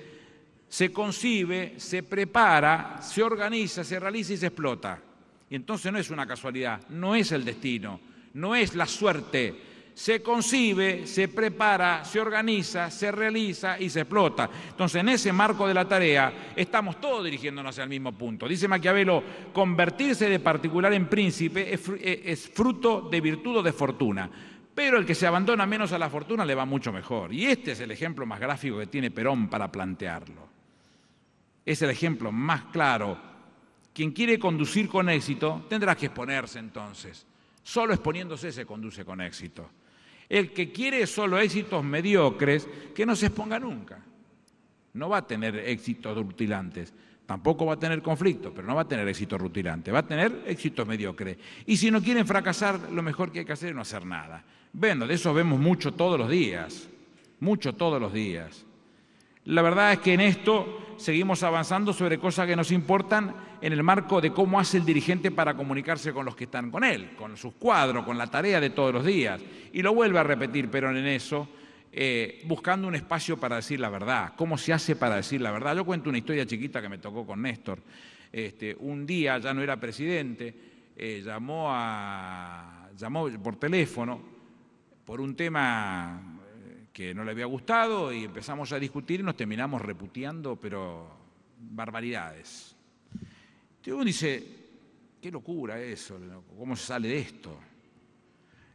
se concibe, se prepara, se organiza, se realiza y se explota. Y entonces no es una casualidad, no es el destino, no es la suerte. Se concibe, se prepara, se organiza, se realiza y se explota. Entonces, en ese marco de la tarea, estamos todos dirigiéndonos hacia el mismo punto. Dice Maquiavelo, convertirse de particular en príncipe es fruto de virtud o de fortuna. Pero el que se abandona menos a la fortuna le va mucho mejor. Y este es el ejemplo más gráfico que tiene Perón para plantearlo. Es el ejemplo más claro. Quien quiere conducir con éxito tendrá que exponerse entonces. Solo exponiéndose se conduce con éxito. El que quiere solo éxitos mediocres, que no se exponga nunca. No va a tener éxitos rutilantes. Tampoco va a tener conflictos, pero no va a tener éxitos rutilantes. Va a tener éxitos mediocres. Y si no quieren fracasar, lo mejor que hay que hacer es no hacer nada. Bueno, de eso vemos mucho todos los días. Mucho todos los días. La verdad es que en esto seguimos avanzando sobre cosas que nos importan en el marco de cómo hace el dirigente para comunicarse con los que están con él, con sus cuadros, con la tarea de todos los días. Y lo vuelve a repetir Perón en eso, buscando un espacio para decir la verdad. ¿Cómo se hace para decir la verdad? Yo cuento una historia chiquita que me tocó con Néstor. Un día, ya no era presidente, llamó por teléfono por un tema que no le había gustado y empezamos a discutir y nos terminamos reputeando, pero barbaridades. Entonces uno dice, qué locura eso, ¿cómo se sale de esto?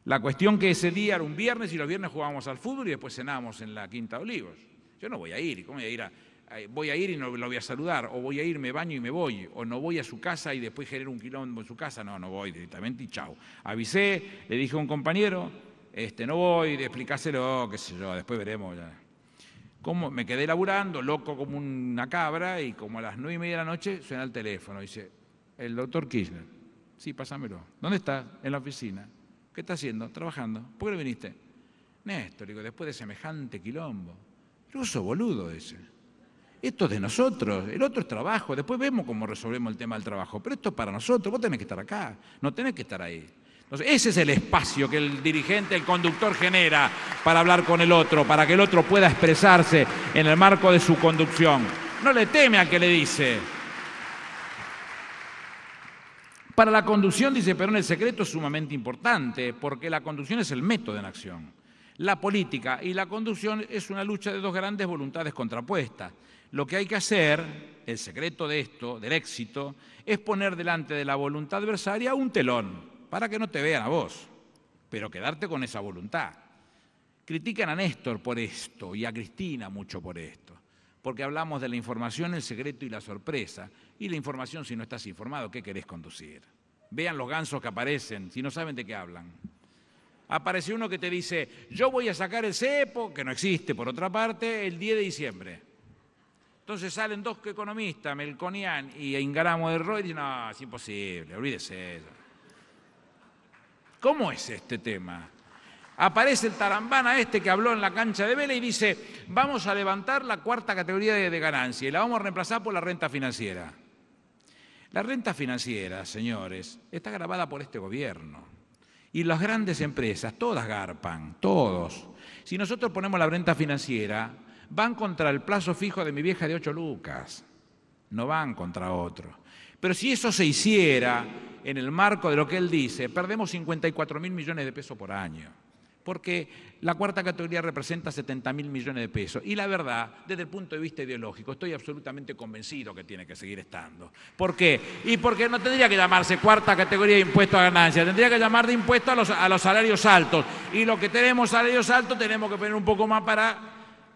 La cuestión que ese día era un viernes y los viernes jugábamos al fútbol y después cenábamos en la Quinta de Olivos. Yo no voy a ir, ¿cómo voy a ir? Voy a ir y no lo voy a saludar, o voy a ir, me baño y me voy, o no voy a su casa y después genero un quilombo en su casa, no voy directamente y chao. Avisé, le dije a un compañero, no voy, de explicárselo, qué sé yo, después veremos ya. Me quedé laburando, loco como una cabra, y como a las 9:30 de la noche suena el teléfono, dice, el doctor Kirchner. Sí, pásamelo. ¿Dónde está? En la oficina. ¿Qué está haciendo? Trabajando. ¿Por qué no viniste? Néstor, digo, después de semejante quilombo. Pero sos boludo ese. Esto es de nosotros, el otro es trabajo, después vemos cómo resolvemos el tema del trabajo, pero esto es para nosotros, vos tenés que estar acá, no tenés que estar ahí. Entonces, ese es el espacio que el dirigente, el conductor genera para hablar con el otro, para que el otro pueda expresarse en el marco de su conducción. No le teme al que le dice. Para la conducción, dice Perón, el secreto es sumamente importante, porque la conducción es el método en acción. La política y la conducción es una lucha de dos grandes voluntades contrapuestas. Lo que hay que hacer, el secreto de esto, del éxito, es poner delante de la voluntad adversaria un telón, para que no te vean a vos, pero quedarte con esa voluntad. Critican a Néstor por esto y a Cristina mucho por esto, porque hablamos de la información, el secreto y la sorpresa. Y la información, si no estás informado, ¿qué querés conducir? Vean los gansos que aparecen, si no saben de qué hablan. Aparece uno que te dice, yo voy a sacar el cepo, que no existe por otra parte, el 10 de diciembre. Entonces salen dos economistas, Melconian y Ingaramo de Roy, y dicen, no, es imposible, olvídese eso. ¿Cómo es este tema? Aparece el tarambana este que habló en la cancha de Vélez y dice, vamos a levantar la cuarta categoría de ganancia y la vamos a reemplazar por la renta financiera. La renta financiera, señores, está grabada por este gobierno. Y las grandes empresas, todas garpan, todos. Si nosotros ponemos la renta financiera, van contra el plazo fijo de mi vieja de 8 lucas, no van contra otro. Pero si eso se hiciera en el marco de lo que él dice, perdemos 54.000 millones de pesos por año, porque la cuarta categoría representa 70.000 millones de pesos. Y la verdad, desde el punto de vista ideológico, estoy absolutamente convencido que tiene que seguir estando. ¿Por qué? Y porque no tendría que llamarse cuarta categoría de impuesto a ganancias, tendría que llamar de impuesto a los salarios altos. Y lo que tenemos salarios altos tenemos que poner un poco más para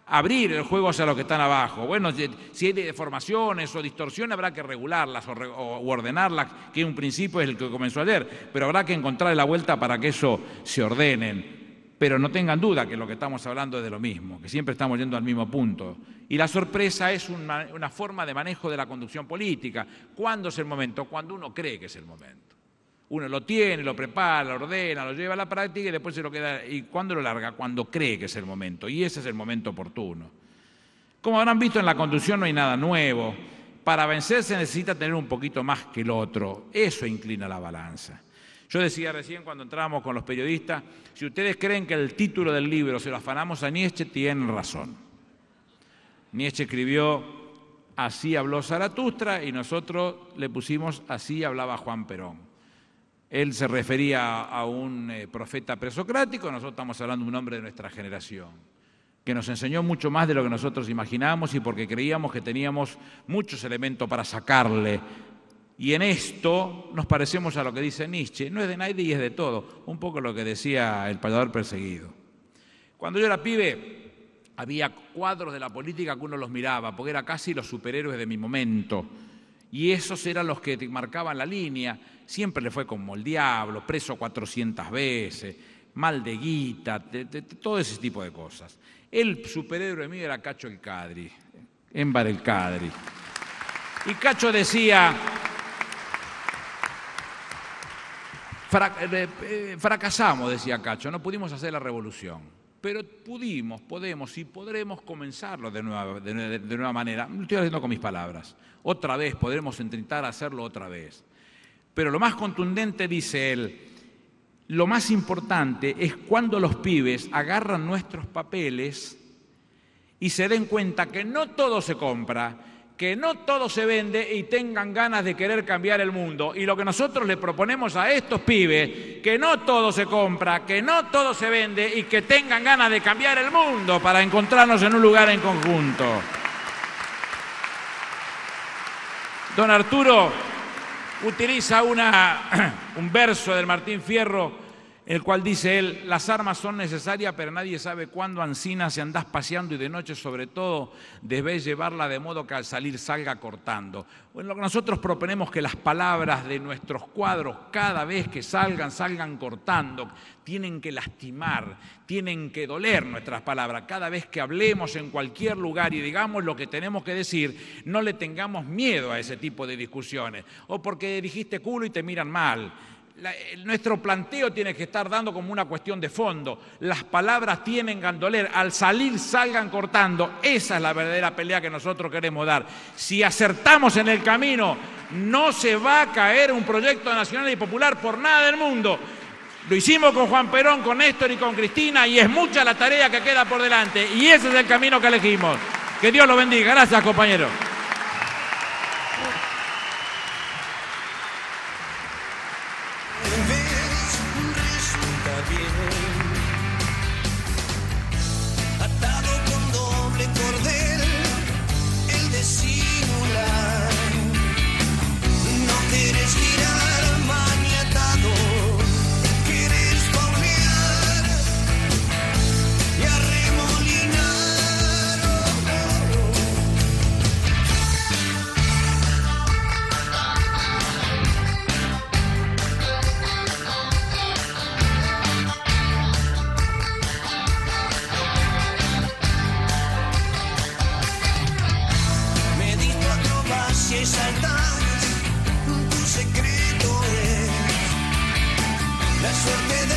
abrir el juego hacia los que están abajo. Bueno, si hay deformaciones o distorsiones habrá que regularlas o ordenarlas, que en un principio es el que comenzó ayer, pero habrá que encontrar la vuelta para que eso se ordenen. Pero no tengan duda que lo que estamos hablando es de lo mismo, que siempre estamos yendo al mismo punto. Y la sorpresa es una forma de manejo de la conducción política. ¿Cuándo es el momento? Cuando uno cree que es el momento. Uno lo tiene, lo prepara, lo ordena, lo lleva a la práctica y después se lo queda. ¿Y cuándo lo larga? Cuando cree que es el momento. Y ese es el momento oportuno. Como habrán visto, en la conducción no hay nada nuevo. Para vencer se necesita tener un poquito más que el otro. Eso inclina la balanza. Yo decía recién cuando entrábamos con los periodistas, si ustedes creen que el título del libro se lo afanamos a Nietzsche, tienen razón. Nietzsche escribió Así habló Zaratustra y nosotros le pusimos Así hablaba Juan Perón. Él se refería a un profeta presocrático, nosotros estamos hablando de un hombre de nuestra generación, que nos enseñó mucho más de lo que nosotros imaginábamos y porque creíamos que teníamos muchos elementos para sacarle. Y en esto nos parecemos a lo que dice Nietzsche, no es de nadie y es de todo, un poco lo que decía el payador perseguido. Cuando yo era pibe, había cuadros de la política que uno los miraba, porque eran casi los superhéroes de mi momento, y esos eran los que te marcaban la línea. Siempre le fue como el diablo, preso 400 veces, mal de guita, todo ese tipo de cosas. El superhéroe mío era Cacho el Cadri, Émbar el Cadri. Y Cacho decía, fracasamos, decía Cacho, no pudimos hacer la revolución, pero podemos y podremos comenzarlo de nueva manera. Lo estoy haciendo con mis palabras. Otra vez, podremos intentar hacerlo otra vez. Pero lo más contundente, dice él, lo más importante es cuando los pibes agarran nuestros papeles y se den cuenta que no todo se compra, que no todo se vende y tengan ganas de querer cambiar el mundo. Y lo que nosotros le proponemos a estos pibes, que no todo se compra, que no todo se vende y que tengan ganas de cambiar el mundo para encontrarnos en un lugar en conjunto. Don Arturo utiliza un verso del Martín Fierro, en el cual dice él, las armas son necesarias, pero nadie sabe cuándo ansina si andás paseando y de noche sobre todo debés llevarla de modo que al salir salga cortando. Bueno, lo que nosotros proponemos que las palabras de nuestros cuadros cada vez que salgan cortando, tienen que lastimar, tienen que doler nuestras palabras. Cada vez que hablemos en cualquier lugar y digamos lo que tenemos que decir, no le tengamos miedo a ese tipo de discusiones. O porque dijiste culo y te miran mal. Nuestro planteo tiene que estar dando como una cuestión de fondo. Las palabras tienen que doler, al salir salgan cortando. Esa es la verdadera pelea que nosotros queremos dar. Si acertamos en el camino, no se va a caer un proyecto nacional y popular por nada del mundo. Lo hicimos con Juan Perón, con Néstor y con Cristina, y es mucha la tarea que queda por delante. Y ese es el camino que elegimos. Que Dios lo bendiga. Gracias, compañeros. estás, tu secreto es la suerte de